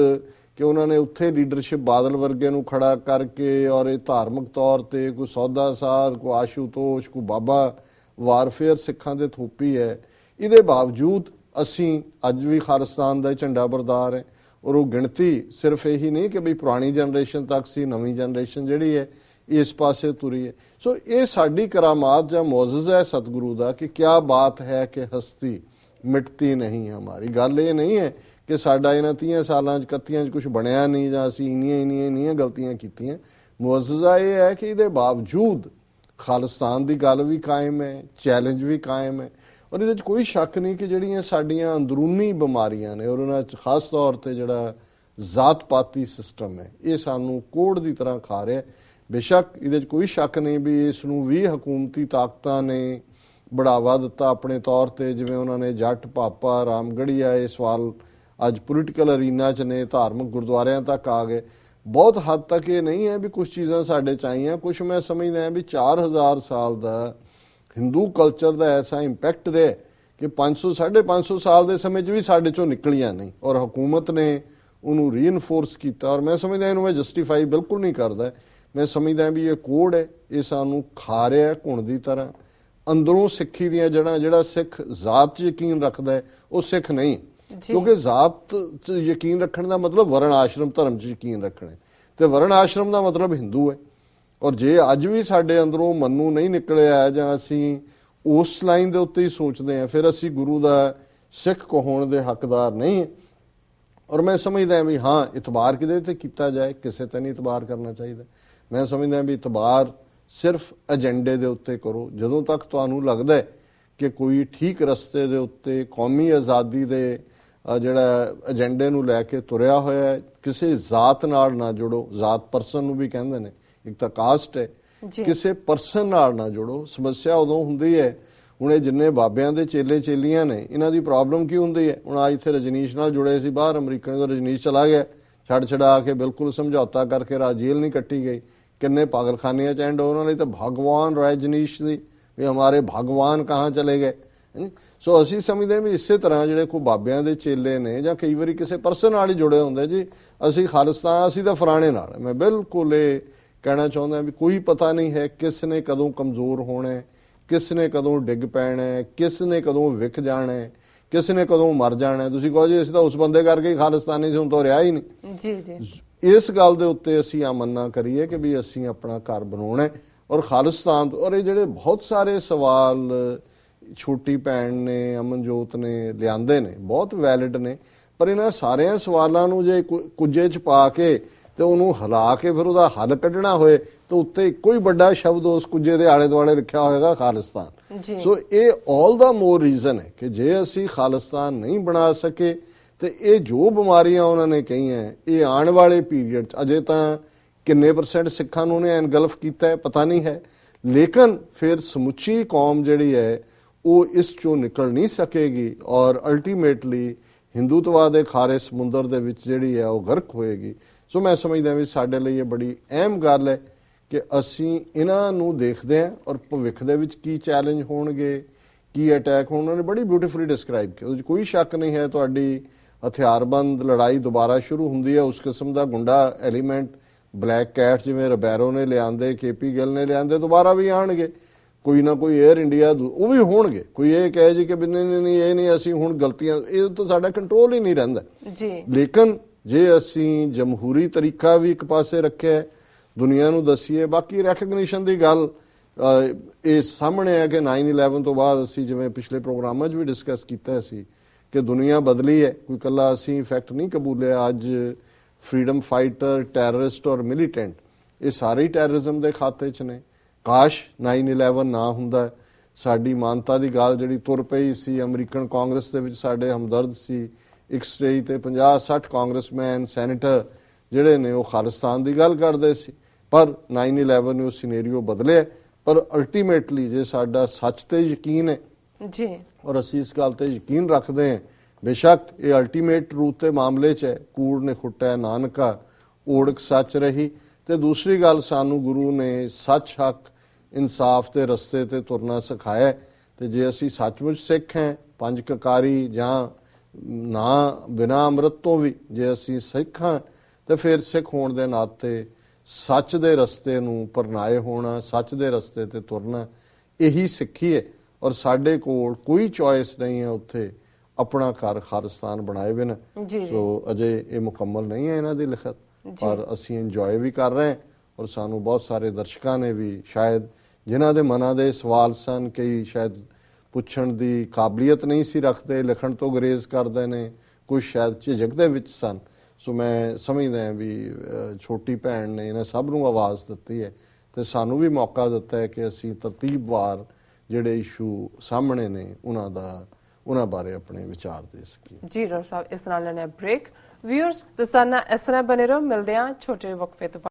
S2: ਕਿ ਉਹਨਾਂ ਨੇ ਉੱਥੇ ਲੀਡਰਸ਼ਿਪ ਬਾਦਲ ਵਰਗੇ ਨੂੰ ਖੜਾ ਕਰਕੇ ਔਰ ਇਹ ਧਾਰਮਿਕ ਤੌਰ ਤੇ ਕੋਈ ਸੌਦਾ ਸਾਧ, ਕੋਈ ਆਸ਼ੂਤੋਸ਼, ਕੋਈ ਬਾਬਾ ਵਾਰਫੇਅਰ ਸਿੱਖਾਂ ਦੇ ਥੋਪੀ ਹੈ, ਇਹਦੇ ਬਾਵਜੂਦ ਅਸੀਂ ਅੱਜ ਵੀ ਖਾਲਿਸਤਾਨ ਦਾ ਝੰਡਾ ਬਰਦਾਰ ਹੈ। ਔਰ ਉਹ ਗਿਣਤੀ ਸਿਰਫ ਇਹੀ ਨਹੀਂ ਕਿ ਵੀ ਪੁਰਾਣੀ ਜਨਰੇਸ਼ਨ ਤੱਕ ਸੀ, ਨਵੀਂ ਜਨਰੇਸ਼ਨ ਜਿਹੜੀ ਹੈ ਇਸ ਪਾਸੇ ਤੁਰੀ ਹੈ। ਸੋ ਇਹ ਸਾਡੀ ਕਰਾਮਾਤ ਜਾਂ ਮੌਜਜ਼ਾ ਹੈ ਸਤਿਗੁਰੂ ਦਾ ਕਿ ਕਿਆ ਬਾਤ ਹੈ ਕਿ ਹਸਤੀ ਮਿਟਤੀ ਨਹੀਂ ਹਮਾਰੀ। ਗੱਲ ਇਹ ਨਹੀਂ ਹੈ ਕਿ ਸਾਡਾ ਇਹਨਾਂ 30 ਸਾਲਾਂ 'ਚ 31 'ਚ ਕੁਝ ਬਣਿਆ ਨਹੀਂ ਜਾਂ ਅਸੀਂ ਇੰਨੀਆਂ ਗਲਤੀਆਂ ਕੀਤੀਆਂ। ਮੌਜਜ਼ਾ ਇਹ ਹੈ ਕਿ ਇਹਦੇ ਬਾਵਜੂਦ ਖਾਲਿਸਤਾਨ ਦੀ ਗੱਲ ਵੀ ਕਾਇਮ ਹੈ, ਚੈਲੰਜ ਵੀ ਕਾਇਮ ਹੈ। ਔਰ ਇਹਦੇ 'ਚ ਕੋਈ ਸ਼ੱਕ ਨਹੀਂ ਕਿ ਜਿਹੜੀਆਂ ਸਾਡੀਆਂ ਅੰਦਰੂਨੀ ਬਿਮਾਰੀਆਂ ਨੇ ਔਰ ਉਹਨਾਂ 'ਚ ਖਾਸ ਤੌਰ ਤੇ ਜਿਹੜਾ ਜ਼ਾਤ ਪਾਤੀ ਸਿਸਟਮ ਹੈ, ਇਹ ਸਾਨੂੰ ਕੋੜ ਦੀ ਤਰ੍ਹਾਂ ਖਾ ਰਿਹਾ। ਬੇਸ਼ੱਕ ਇਹਦੇ 'ਚ ਕੋਈ ਸ਼ੱਕ ਨਹੀਂ ਵੀ ਇਸ ਨੂੰ ਵੀ ਹਕੂਮਤੀ ਤਾਕਤਾਂ ਨੇ ਬੜਾਵਾ ਦਿੱਤਾ ਆਪਣੇ ਤੌਰ ਤੇ, ਜਿਵੇਂ ਉਹਨਾਂ ਨੇ ਜੱਟ, ਭਾਪਾ, ਰਾਮਗੜੀਆ, ਇਹ ਸਵਾਲ ਅੱਜ ਪੋਲੀਟੀਕਲ ਅਰੀਨਾ 'ਚ ਨੇ, ਧਾਰਮਿਕ ਗੁਰਦੁਆਰਿਆਂ ਤੱਕ ਆ ਗਏ। ਬਹੁਤ ਹੱਦ ਤੱਕ ਇਹ ਨਹੀਂ ਹੈ ਵੀ ਕੁਝ ਚੀਜ਼ਾਂ ਸਾਡੇ 'ਚ ਆਈਆਂ, ਕੁਝ ਮੈਂ ਸਮਝਦਾ ਵੀ 4000 ਸਾਲ ਦਾ ਹਿੰਦੂ ਕਲਚਰ ਦਾ ਐਸਾ ਇੰਪੈਕਟ ਰਿਹਾ ਕਿ 500-550 ਸਾਲ ਦੇ ਸਮੇਂ 'ਚ ਵੀ ਸਾਡੇ 'ਚੋਂ ਨਿਕਲੀਆਂ ਨਹੀਂ ਔਰ ਹਕੂਮਤ ਨੇ ਉਹਨੂੰ ਰੀਇਨਫੋਰਸ ਕੀਤਾ। ਔਰ ਮੈਂ ਸਮਝਦਾ ਇਹਨੂੰ ਮੈਂ ਜਸਟੀਫਾਈ ਬਿਲਕੁਲ ਨਹੀਂ ਕਰਦਾ। ਮੈਂ ਸਮਝਦਾ ਵੀ ਇਹ ਕੋਡ ਹੈ, ਇਹ ਸਾਨੂੰ ਖਾ ਰਿਹਾ ਘੁਣ ਦੀ ਤਰ੍ਹਾਂ। ਅੰਦਰੋਂ ਸਿੱਖੀ ਦੀਆਂ ਜੜ੍ਹਾਂ, ਜਿਹੜਾ ਸਿੱਖ ਜ਼ਾਤ 'ਚ ਯਕੀਨ ਰੱਖਦਾ ਹੈ ਉਹ ਸਿੱਖ ਨਹੀਂ, ਕਿਉਂਕਿ ਜ਼ਾਤ 'ਚ ਯਕੀਨ ਰੱਖਣ ਦਾ ਮਤਲਬ ਵਰਣ ਆਸ਼ਰਮ ਧਰਮ 'ਚ ਯਕੀਨ ਰੱਖਣਾ ਹੈ, ਤੇ ਵਰਣ ਆਸ਼ਰਮ ਦਾ ਮਤਲਬ ਹਿੰਦੂ ਹੈ। ਔਰ ਜੇ ਅੱਜ ਵੀ ਸਾਡੇ ਅੰਦਰੋਂ ਮੰਨੂ ਨਹੀਂ ਨਿਕਲਿਆ ਜਾਂ ਅਸੀਂ ਉਸ ਲਾਈਨ ਦੇ ਉੱਤੇ ਹੀ ਸੋਚਦੇ ਹਾਂ, ਫਿਰ ਅਸੀਂ ਗੁਰੂ ਦਾ ਸਿੱਖ ਕਹਾਉਣ ਦੇ ਹੱਕਦਾਰ ਨਹੀਂ ਹੈ। ਔਰ ਮੈਂ ਸਮਝਦਾ ਵੀ ਹਾਂ, ਇਤਬਾਰ ਕਿਹਦੇ ਤੇ ਕੀਤਾ ਜਾਏ, ਕਿਸੇ ਤੇ ਨਹੀਂ ਇਤਬਾਰ ਕਰਨਾ ਚਾਹੀਦਾ। ਮੈਂ ਸਮਝਦਾ ਵੀ ਇਤਬਾਰ ਸਿਰਫ ਏਜੰਡੇ ਦੇ ਉੱਤੇ ਕਰੋ। ਜਦੋਂ ਤੱਕ ਤੁਹਾਨੂੰ ਲੱਗਦਾ ਕਿ ਕੋਈ ਠੀਕ ਰਸਤੇ ਦੇ ਉੱਤੇ ਕੌਮੀ ਆਜ਼ਾਦੀ ਦੇ ਜਿਹੜਾ ਏਜੰਡੇ ਨੂੰ ਲੈ ਕੇ ਤੁਰਿਆ ਹੋਇਆ ਹੈ, ਕਿਸੇ ਜ਼ਾਤ ਨਾਲ ਨਾ ਜੁੜੋ। ਜ਼ਾਤ ਪਰਸਨ ਨੂੰ ਵੀ ਕਹਿੰਦੇ ਨੇ, ਇੱਕ ਤਾਂ ਕਾਸਟ ਹੈ, ਕਿਸੇ ਪਰਸਨ ਨਾਲ ਨਾ ਜੁੜੋ। ਸਮੱਸਿਆ ਉਦੋਂ ਹੁੰਦੀ ਹੈ, ਹੁਣ ਇਹ ਜਿੰਨੇ ਬਾਬਿਆਂ ਦੇ ਚੇਲੇ ਚੇਲੀਆਂ ਨੇ, ਇਹਨਾਂ ਦੀ ਪ੍ਰੋਬਲਮ ਕੀ ਹੁੰਦੀ ਹੈ। ਹੁਣ ਅੱਜ ਇੱਥੇ ਰਜਨੀਸ਼ ਨਾਲ ਜੁੜੇ ਸੀ ਬਾਹਰ ਅਮਰੀਕਾ ਤੋਂ, ਰਜਨੀਸ਼ ਚਲਾ ਗਿਆ, ਛੱਡ ਛਡਾ ਕੇ ਬਿਲਕੁਲ ਸਮਝੌਤਾ ਕਰਕੇ ਜੇਲ੍ਹ ਨਹੀਂ ਕੱਟੀ ਗਈ। ਕਿੰਨੇ ਪਾਗਲਖਾਨਿਆਂ 'ਚ ਐਂਡ ਉਹਨਾਂ ਲਈ ਤਾਂ ਭਗਵਾਨ ਰਜਨੀਸ਼ ਸੀ ਵੀ ਹਮਾਰੇ ਭਗਵਾਨ ਕਹਾਂ ਚਲੇ ਗਏ। ਸੋ ਅਸੀਂ ਸਮਝਦੇ ਵੀ ਇਸੇ ਤਰ੍ਹਾਂ ਜਿਹੜੇ ਕੋਈ ਬਾਬਿਆਂ ਦੇ ਚੇਲੇ ਨੇ ਜਾਂ ਕਈ ਵਾਰੀ ਕਿਸੇ ਪਰਸਨ ਨਾਲ ਹੀ ਜੁੜੇ ਹੁੰਦੇ, ਜੀ ਅਸੀਂ ਖਾਲਿਸਤਾਨ, ਅਸੀਂ ਤਾਂ ਫਲਾਣੇ ਨਾਲ। ਮੈਂ ਬਿਲਕੁਲ ਇਹ ਕਹਿਣਾ ਚਾਹੁੰਦਾ ਵੀ ਕੋਈ ਪਤਾ ਨਹੀਂ ਹੈ ਕਿਸ ਨੇ ਕਦੋਂ ਕਮਜ਼ੋਰ ਹੋਣਾ ਹੈ, ਕਿਸ ਨੇ ਕਦੋਂ ਡਿੱਗ ਪੈਣਾ ਹੈ, ਕਿਸ ਨੇ ਕਦੋਂ ਵਿਕ ਜਾਣਾ ਹੈ, ਕਿਸ ਨੇ ਕਦੋਂ ਮਰ ਜਾਣਾ। ਤੁਸੀਂ ਕਹੋ ਜੀ ਅਸੀਂ ਤਾਂ ਉਸ ਬੰਦੇ ਕਰਕੇ ਹੀ ਖਾਲਿਸਤਾਨੀ ਸੀ, ਹੁਣ ਤਾਂ ਰਿਹਾ ਹੀ ਨਹੀਂ।
S1: ਜੀ ਜੀ,
S2: ਇਸ ਗੱਲ ਦੇ ਉੱਤੇ ਅਸੀਂ ਅਮਨ ਨਾ ਕਰੀਏ ਕਿ ਵੀ ਅਸੀਂ ਆਪਣਾ ਘਰ ਬਣਾਉਣਾ ਔਰ ਖਾਲਿਸਤਾਨ। ਔਰ ਇਹ ਜਿਹੜੇ ਬਹੁਤ ਸਾਰੇ ਸਵਾਲ ਛੋਟੀ ਭੈਣ ਨੇ, ਅਮਨਜੋਤ ਨੇ ਲਿਆਂਦੇ ਨੇ, ਬਹੁਤ ਵੈਲਿਡ ਨੇ, ਪਰ ਇਹਨਾਂ ਸਾਰਿਆਂ ਸਵਾਲਾਂ ਨੂੰ ਜੇ ਕੁੱਜੇ 'ਚ ਪਾ ਕੇ ਤੇ ਉਹਨੂੰ ਹਿਲਾ ਕੇ ਫਿਰ ਉਹਦਾ ਹੱਲ ਕੱਢਣਾ ਹੋਏ ਤਾਂ ਉੱਤੇ ਇੱਕੋ ਹੀ ਵੱਡਾ ਸ਼ਬਦ ਉਸ ਕੁੱਜੇ ਦੇ ਆਲੇ ਦੁਆਲੇ ਲਿਖਿਆ ਹੋਏਗਾ, ਖਾਲਿਸਤਾਨ। ਸੋ ਇਹ ਆਲ ਦਾ ਮੋਰ ਰੀਜ਼ਨ ਹੈ ਕਿ ਜੇ ਅਸੀਂ ਖਾਲਿਸਤਾਨ ਨਹੀਂ ਬਣਾ ਸਕੇ ਤੇ ਇਹ ਜੋ ਬਿਮਾਰੀਆਂ ਉਹਨਾਂ ਨੇ ਕਹੀਆਂ, ਇਹ ਆਉਣ ਵਾਲੇ ਪੀਰੀਅਡ 'ਚ ਅਜੇ ਤਾਂ ਕਿੰਨੇ % ਸਿੱਖਾਂ ਨੂੰ ਉਹਨੇ ਐਨਗਲਫ ਕੀਤਾ ਹੈ ਪਤਾ ਨਹੀਂ ਹੈ, ਲੇਕਿਨ ਫਿਰ ਸਮੁੱਚੀ ਕੌਮ ਜਿਹੜੀ ਹੈ ਉਹ ਇਸ ਚੋਂ ਨਿਕਲ ਨਹੀਂ ਸਕੇਗੀ ਔਰ ਅਲਟੀਮੇਟਲੀ ਹਿੰਦੂਤਵਾ ਦੇ ਖਾਰੇ ਸਮੁੰਦਰ ਦੇ ਵਿੱਚ ਜਿਹੜੀ ਹੈ ਉਹ ਗਰਕ ਹੋਏਗੀ। ਸੋ ਮੈਂ ਸਮਝਦਾ ਵੀ ਸਾਡੇ ਲਈ ਇਹ ਬੜੀ ਅਹਿਮ ਗੱਲ ਹੈ ਕਿ ਅਸੀਂ ਇਹਨਾਂ ਨੂੰ ਦੇਖਦੇ ਹਾਂ ਔਰ ਭਵਿੱਖ ਦੇ ਵਿੱਚ ਕੀ ਚੈਲੰਜ ਹੋਣਗੇ, ਕੀ ਅਟੈਕ ਹੋਣ। ਉਹਨਾਂ ਨੇ ਬੜੀ ਬਿਊਟੀਫੁਲੀ ਡਿਸਕ੍ਰਾਈਬ ਕੀਤਾ, ਉਹਦੇ 'ਚ ਕੋਈ ਸ਼ੱਕ ਨਹੀਂ ਹੈ। ਤੁਹਾਡੀ ਹਥਿਆਰਬੰਦ ਲੜਾਈ ਦੁਬਾਰਾ ਸ਼ੁਰੂ ਹੁੰਦੀ ਹੈ, ਉਸ ਕਿਸਮ ਦਾ ਗੁੰਡਾ ਐਲੀਮੈਂਟ, ਬਲੈਕ ਕੈਟ ਜਿਵੇਂ ਰਬੈਰੋ ਨੇ ਲਿਆਂਦੇ, KP ਗਿੱਲ ਨੇ ਲਿਆਂਦੇ, ਦੁਬਾਰਾ ਵੀ ਆਉਣਗੇ। ਕੋਈ ਨਾ ਕੋਈ 에ਅਰ ਇੰਡੀਆ ਉਹ ਵੀ ਹੋਣਗੇ। ਕੋਈ ਇਹ ਕਹੇ ਜੀ ਕਿ ਨਹੀਂ ਇਹ ਨਹੀਂ ਅਸੀਂ ਹੁਣ ਗਲਤੀਆਂ, ਇਹ ਤਾਂ ਸਾਡਾ ਕੰਟਰੋਲ ਹੀ ਨਹੀਂ ਰਹਿੰਦਾ ਜੀ। ਲੇਕਿਨ ਜੇ ਅਸੀਂ ਜਮਹੂਰੀ ਤਰੀਕਾ ਵੀ ਇੱਕ ਪਾਸੇ ਰੱਖਿਆ, ਦੁਨੀਆ ਨੂੰ ਦਸੀਏ, ਬਾਕੀ ਰੈਕਗਨੀਸ਼ਨ ਦੀ ਗੱਲ ਇਹ ਸਾਹਮਣੇ ਹੈ ਕਿ 9/11 ਤੋਂ ਬਾਅਦ ਅਸੀਂ ਜਿਵੇਂ ਪਿਛਲੇ ਪ੍ਰੋਗਰਾਮਾਂ 'ਚ ਵੀ ਡਿਸਕਸ ਕੀਤਾ ਸੀ ਕਿ ਦੁਨੀਆ ਬਦਲੀ ਹੈ, ਕੋਈ ਇਕੱਲਾ ਅਸੀਂ ਫੈਕਟ ਨਹੀਂ ਕਬੂਲਿਆ। ਅੱਜ ਫਰੀडम ਫਾਈਟਰ, ਟੈਰਰਿਸਟ ਔਰ ਮਿਲੀਟੈਂਟ ਇਹ ਸਾਰੇ ਹੀ ਟੈਰਰਿਜ਼ਮ ਦੇ ਖਾਤੇ 'ਚ ਨੇ। ਕਾਸ਼ 9/11 ਨਾ ਹੁੰਦਾ, ਸਾਡੀ ਮਾਨਤਾ ਦੀ ਗੱਲ ਜਿਹੜੀ ਤੁਰ ਪਈ ਸੀ। ਅਮਰੀਕਨ ਕਾਂਗਰਸ ਦੇ ਵਿੱਚ ਸਾਡੇ ਹਮਦਰਦ ਸੀ, ਇੱਕ ਸਟੇਜ ਤੇ 50-60 ਕਾਂਗਰਸਮੈਨ, ਸੈਨੇਟਰ ਜਿਹੜੇ ਨੇ ਉਹ ਖਾਲਿਸਤਾਨ ਦੀ ਗੱਲ ਕਰਦੇ ਸੀ। ਪਰ 9/11 ਨੇ ਉਹ ਸਿਨੈਰੀਓ ਬਦਲਿਆ। ਪਰ ਅਲਟੀਮੇਟਲੀ ਜੇ ਸਾਡਾ ਸੱਚ ਤੇ ਯਕੀਨ ਹੈ
S1: ਜੀ
S2: ਔਰ ਅਸੀਂ ਇਸ ਗੱਲ ਤੇ ਯਕੀਨ ਰੱਖਦੇ ਹਾਂ, ਬੇਸ਼ੱਕ ਇਹ ਅਲਟੀਮੇਟ ਰੂਪ ਤੇ ਮਾਮਲੇ 'ਚ ਹੈ, ਕੂੜ ਨੇ ਖੁੱਟਿਆ ਨਾਨਕਾ, ਓੜਕ ਸੱਚ ਰਹੀ। ਤੇ ਦੂਸਰੀ ਗੱਲ, ਸਾਨੂੰ ਗੁਰੂ ਨੇ ਸੱਚ, ਹੱਕ, ਇਨਸਾਫ ਦੇ ਰਸਤੇ ਤੇ ਤੁਰਨਾ ਸਿਖਾਇਆ। ਤੇ ਜੇ ਅਸੀਂ ਸੱਚਮੁੱਚ ਸਿੱਖ ਹਾਂ, ਪੰਜ ਕਕਾਰੀ ਜਾਂ ਨਾ ਬਿਨਾਂ ਅੰਮ੍ਰਿਤ ਤੋਂ ਵੀ ਜੇ ਅਸੀਂ ਸਿੱਖ ਹਾਂ, ਤੇ ਫਿਰ ਸਿੱਖ ਹੋਣ ਦੇ ਨਾਤੇ ਸੱਚ ਦੇ ਰਸਤੇ ਨੂੰ ਪਰਨਾਏ ਹੋਣਾ, ਸੱਚ ਦੇ ਰਸਤੇ ਤੇ ਤੁਰਨਾ, ਇਹੀ ਸਿੱਖੀ ਹੈ। ਔਰ ਸਾਡੇ ਕੋਲ ਕੋਈ ਚੋਇਸ ਨਹੀਂ ਹੈ ਉੱਥੇ ਆਪਣਾ ਘਰ ਖਾਲਿਸਤਾਨ ਬਣਾਏ ਬਿਨਾਂ। ਸੋ ਅਜੇ ਇਹ ਮੁਕੰਮਲ ਨਹੀਂ ਹੈ ਇਹਨਾਂ ਦੀ ਲਿਖਤ, ਪਰ ਅਸੀਂ ਇੰਜੋਏ ਵੀ ਕਰ ਰਹੇ ਹਾਂ। ਔਰ ਸਾਨੂੰ ਬਹੁਤ ਸਾਰੇ ਦਰਸ਼ਕਾਂ ਨੇ ਵੀ ਸ਼ਾਇਦ ਜਿਨ੍ਹਾਂ ਦੇ ਮਨਾਂ ਦੇ ਸਵਾਲ ਸਨ, ਕਈ ਸ਼ਾਇਦ ਪੁੱਛਣ ਦੀ ਕਾਬਲੀਅਤ ਨਹੀਂ ਸੀ ਰੱਖਦੇ, ਲਿਖਣ ਤੋਂ ਗੁਰੇਜ਼ ਕਰਦੇ ਨੇ, ਕੁਝ ਸ਼ਾਇਦ ਝਿਜਕ ਦੇ ਵਿੱਚ ਸਨ। ਸੋ ਮੈਂ ਸਮਝਦਾ ਵੀ ਛੋਟੀ ਭੈਣ ਨੇ ਇਹਨਾਂ ਸਭ ਨੂੰ ਆਵਾਜ਼ ਦਿੱਤੀ ਹੈ ਤੇ ਸਾਨੂੰ ਵੀ ਮੌਕਾ ਦਿੱਤਾ ਹੈ ਕਿ ਅਸੀਂ ਤਰਤੀਬਵਾਰ ਜਿਹੜੇ ਇਸ਼ੂ ਸਾਹਮਣੇ ਨੇ ਉਹਨਾਂ ਬਾਰੇ ਆਪਣੇ ਵਿਚਾਰ ਦੇ ਸਕੀਏ।
S1: ਜੀ ਡਾਕਟਰ ਸਾਹਿਬ, ਇਸ ਨਾਲ ਲੈਣਾ ਬ੍ਰੇਕ। ਵਿਊਅਰਸ ਤੁਸੀਂ ਨਾਲ ਇਸ ਤਰ੍ਹਾਂ ਬਣੇ ਰਹੋ, ਮਿਲਦੇ ਹਾਂ ਛੋਟੇ ਵਕਫੇ ਤੋਂ।